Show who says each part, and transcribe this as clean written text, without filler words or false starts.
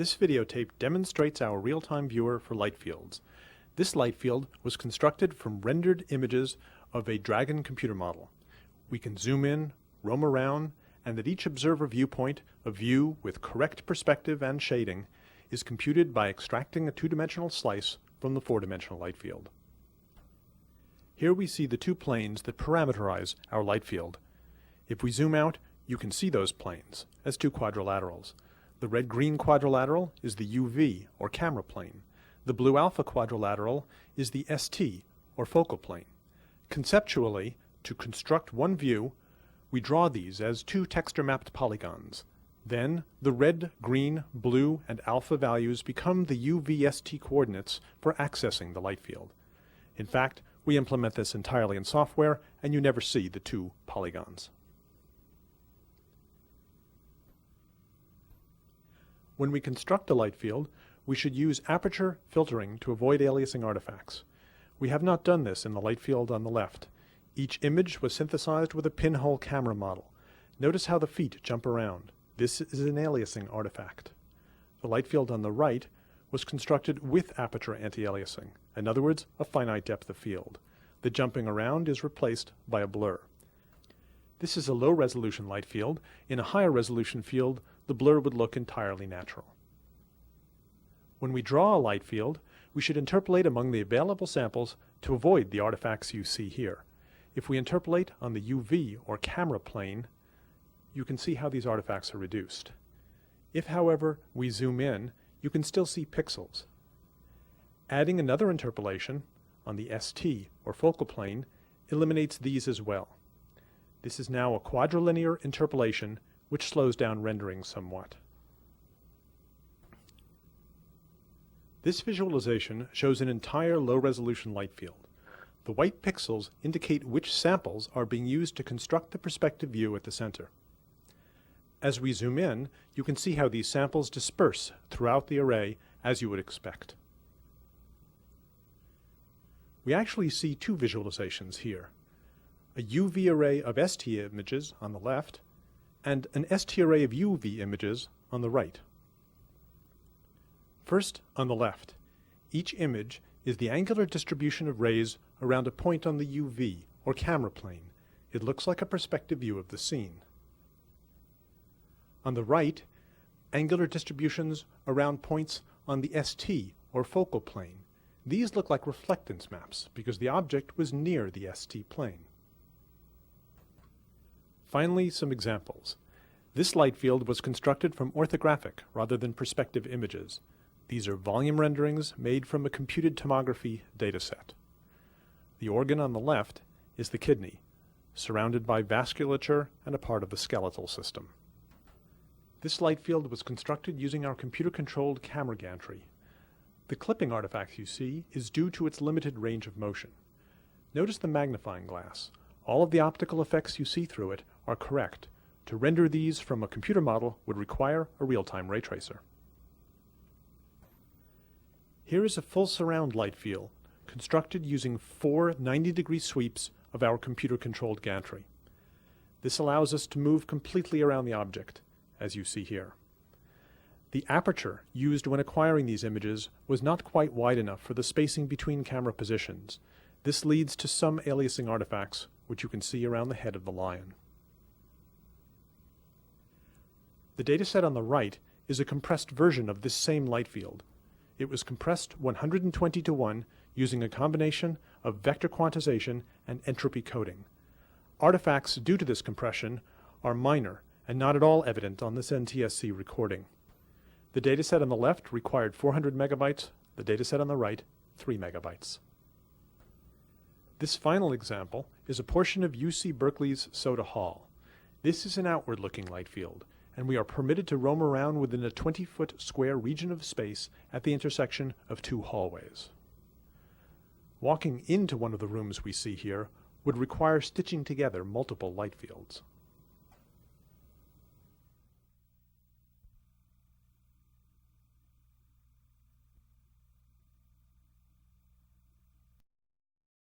Speaker 1: This videotape demonstrates our real-time viewer for light fields. This light field was constructed from rendered images of a Dragon computer model. We can zoom in, roam around, and at each observer viewpoint, a view with correct perspective and shading is computed by extracting a two-dimensional slice from the four-dimensional light field. Here we see the two planes that parameterize our light field. If we zoom out, you can see those planes as two quadrilaterals. The red-green quadrilateral is the UV, or camera plane. The blue-alpha quadrilateral is the ST, or focal plane. Conceptually, to construct one view, we draw these as two texture-mapped polygons. Then, the red, green, blue, and alpha values become the UV-ST coordinates for accessing the light field. In fact, we implement this entirely in software, and you never see the two polygons. When we construct a light field, we should use aperture filtering to avoid aliasing artifacts. We have not done this in the light field on the left. Each image was synthesized with a pinhole camera model. Notice how the feet jump around. This is an aliasing artifact. The light field on the right was constructed with aperture anti-aliasing, in other words, a finite depth of field. The jumping around is replaced by a blur. This is a low-resolution light field. In a higher resolution field, the blur would look entirely natural. When we draw a light field, we should interpolate among the available samples to avoid the artifacts you see here. If we interpolate on the UV or camera plane, you can see how these artifacts are reduced. If, however, we zoom in, you can still see pixels. Adding another interpolation on the ST or focal plane eliminates these as well. This is now a quadrilinear interpolation which slows down rendering somewhat. This visualization shows an entire low-resolution light field. The white pixels indicate which samples are being used to construct the perspective view at the center. As we zoom in, you can see how these samples disperse throughout the array as you would expect. We actually see two visualizations here. A UV array of ST images on the left, and an ST array of UV images on the right. First, on the left, each image is the angular distribution of rays around a point on the UV, or camera plane. It looks like a perspective view of the scene. On the right, angular distributions around points on the ST, or focal plane. These look like reflectance maps because the object was near the ST plane. Finally, some examples. This light field was constructed from orthographic rather than perspective images. These are volume renderings made from a computed tomography dataset. The organ on the left is the kidney, surrounded by vasculature and a part of the skeletal system. This light field was constructed using our computer-controlled camera gantry. The clipping artifact you see is due to its limited range of motion. Notice the magnifying glass. All of the optical effects you see through it are correct. To render these from a computer model would require a real-time ray tracer. Here is a full surround light field constructed using 4 90-degree sweeps of our computer-controlled gantry. This allows us to move completely around the object, as you see here. The aperture used when acquiring these images was not quite wide enough for the spacing between camera positions. This leads to some aliasing artifacts, which you can see around the head of the lion. The dataset on the right is a compressed version of this same light field. It was compressed 120:1 using a combination of vector quantization and entropy coding. Artifacts due to this compression are minor and not at all evident on this NTSC recording. The dataset on the left required 400 megabytes, the dataset on the right 3 megabytes. This final example is a portion of UC Berkeley's Soda Hall. This is an outward-looking light field, and we are permitted to roam around within a 20-foot square region of space at the intersection of two hallways. Walking into one of the rooms we see here would require stitching together multiple light fields.